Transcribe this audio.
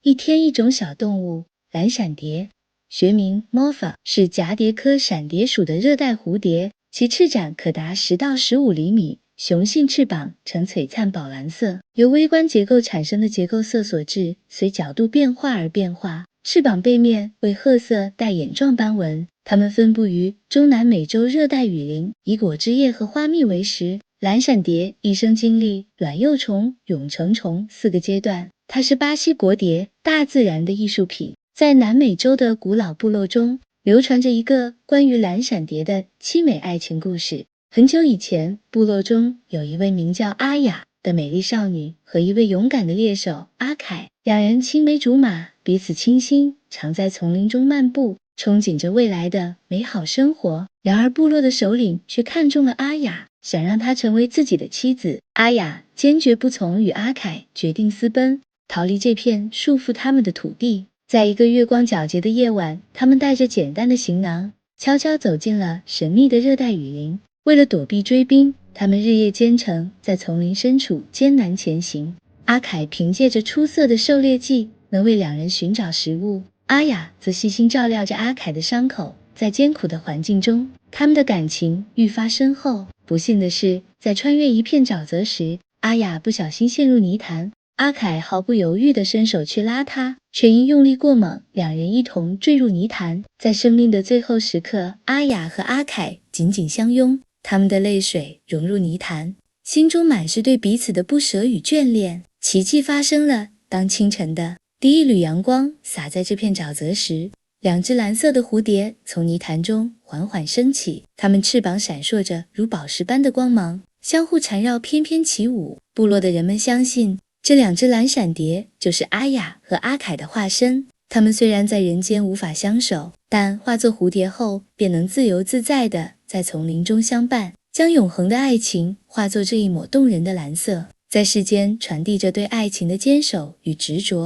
一天一种小动物，蓝闪蝶，学名 Morpha， 是蛱蝶科闪蝶属的热带蝴蝶，其翅展可达10到15厘米，雄性翅膀呈璀璨宝蓝色，由微观结构产生的结构色所致，随角度变化而变化。翅膀背面为褐色带眼状斑纹。它们分布于中南美洲热带雨林，以果汁液和花蜜为食。蓝闪蝶一生经历卵幼虫、蛹成虫4个阶段。它是巴西国蝶，大自然的艺术品。在南美洲的古老部落中，流传着一个关于蓝闪蝶的凄美爱情故事。很久以前，部落中有一位名叫阿雅的美丽少女和一位勇敢的猎手阿凯，两人青梅竹马，彼此倾心，常在丛林中漫步，憧憬着未来的美好生活。然而部落的首领却看中了阿雅，想让她成为自己的妻子。阿雅坚决不从，与阿凯决定私奔，逃离这片束缚他们的土地。在一个月光皎洁的夜晚，他们带着简单的行囊，悄悄走进了神秘的热带雨林。为了躲避追兵，他们日夜兼程，在丛林深处艰难前行。阿凯凭借着出色的狩猎技，能为两人寻找食物。阿雅则细心照料着阿凯的伤口，在艰苦的环境中，他们的感情愈发深厚。不幸的是，在穿越一片沼泽时，阿雅不小心陷入泥潭，阿凯毫不犹豫地伸手去拉她，却因用力过猛，两人一同坠入泥潭。在生命的最后时刻，阿雅和阿凯紧紧相拥，他们的泪水融入泥潭，心中满是对彼此的不舍与眷恋。奇迹发生了，当清晨的第一缕阳光洒在这片沼泽时，两只蓝色的蝴蝶从泥潭中缓缓升起，它们翅膀闪烁着如宝石般的光芒，相互缠绕，翩翩起舞。部落的人们相信，这两只蓝闪蝶就是阿雅和阿凯的化身。它们虽然在人间无法相守，但化作蝴蝶后便能自由自在地在丛林中相伴，将永恒的爱情化作这一抹动人的蓝色，在世间传递着对爱情的坚守与执着。